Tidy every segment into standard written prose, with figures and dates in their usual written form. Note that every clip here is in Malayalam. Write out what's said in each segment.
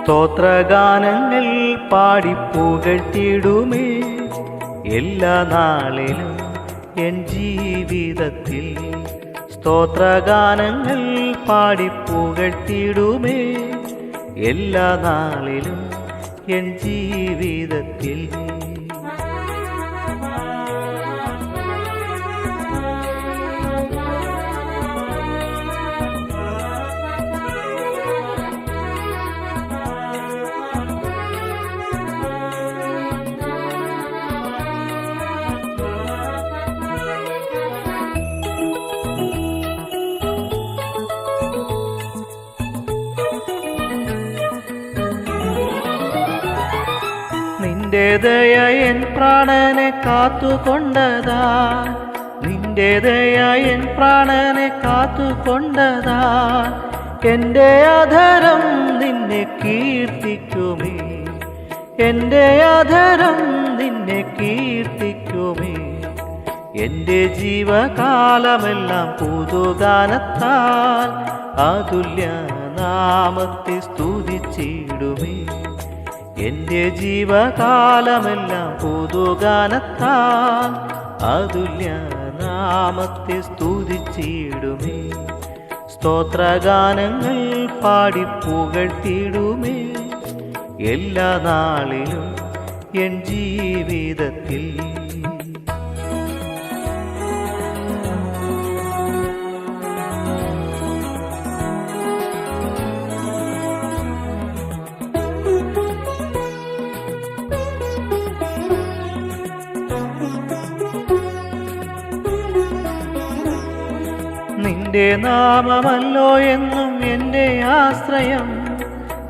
സ്തോത്രഗാനങ്ങൾ പാടിപ്പുകഴ്ത്തിടുമേ എല്ലാ നാളിലും എൻ ജീവിതത്തിൽ. സ്തോത്രഗാനങ്ങൾ പാടിപ്പുകഴ്ത്തിടുമേ എല്ലാ നാളിലും എൻ ജീവിതത്തിൽ. നിന്റെ ദയ എൻ പ്രാണനെ കാത്തുകൊണ്ടതാ, നിന്റെ ദയ എൻ പ്രാണനെ കാത്തുകൊണ്ടതാ. എൻ്റെ അധരം നിന്നെ കീർത്തിക്കുമേ, എൻ്റെ അധരം നിന്നെ കീർത്തിക്കുമേ. എൻ്റെ ജീവകാലമെല്ലാം പുതുഗാനത്താൽ അതുല്യ നാമത്തെ സ്തുതിച്ചിടുമേ. എൻ്റെ ജീവകാലമെല്ലാം പുതുഗാനത്താൽ അതുല്യ നാമത്തെ സ്തുതിച്ചിടുമേ. സ്തോത്രഗാനങ്ങൾ പാടിപ്പുകഴ്ത്തിടുമേ എല്ലാ നാളിലും എൻ ജീവിതത്തിൽ. നിന്റെ നാമമല്ലോ എന്നും എൻ്റെ ആശ്രയം,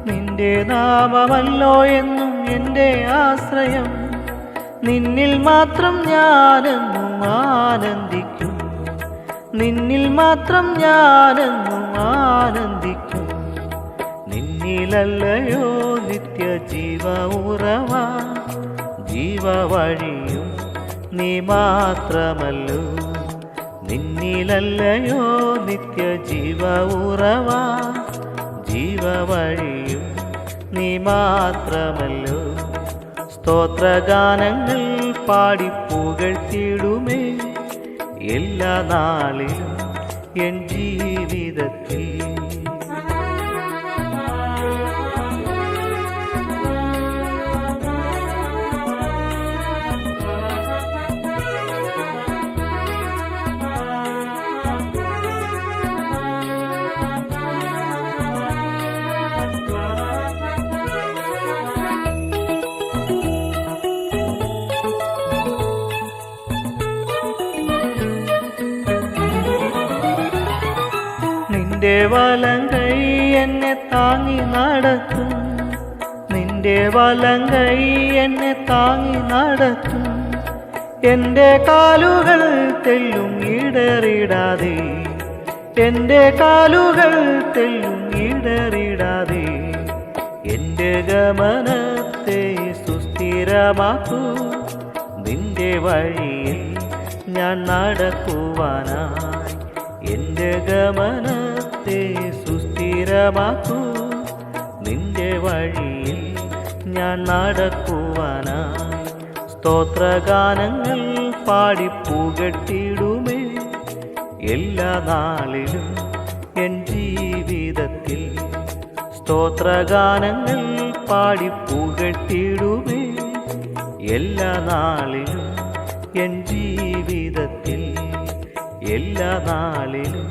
നിന്റെ നാമമല്ലോ എന്നും എൻ്റെ ആശ്രയം. നിന്നിൽ മാത്രം ഞാനെന്നും ആനന്ദിക്കും, നിന്നിൽ മാത്രം ഞാനെന്നും ആനന്ദിക്കും. നിന്നിലല്ലയോ നിത്യജീവ ഉറവ, ജീവവഴിയും നീ മാത്രമല്ലോ. നിന്നിലല്ലയോ നിത്യജീവ ഉറവ, ജീവവഴിയും നീ മാത്രമല്ലോ. സ്തോത്രഗാനങ്ങൾ പാടിപ്പുകഴ്ത്തിടുമേ എല്ലാ നാളിലും എൻ ജീവിതത്തിൽ. നിന്റെ വലങ്കൈ എന്നെ താങ്ങി നടത്തും, നിന്റെ വലങ്കൈ എന്നെ താങ്ങി നടത്തും. എൻ്റെ കാലുകൾ തെല്ലും ഇടറിടാതെ, എൻ്റെ കാലുകൾ തെല്ലും ഇടറിടാതെ. എൻ്റെ ഗമനത്തെ സുസ്ഥിരമാക്കൂ, നിന്റെ വഴിയിൽ ഞാൻ നടക്കുവാനായി. എൻ്റെ ഗമനത്തെ സുസ്ഥിരമാക്കൂ, നിന്റെ വഴിയിൽ ഞാൻ നടക്കുവാനായി. സ്തോത്രഗാനങ്ങൾ പാടിപ്പുകഴ്ത്തിടുമേ എല്ലാ നാളിലും എൻ ജീവിതത്തിൽ. സ്തോത്രഗാനങ്ങൾ പാടിപ്പുകഴ്ത്തിടുമേ എല്ലാ നാളിലും എൻ ജീവിതത്തിൽ, എല്ലാ നാളിലും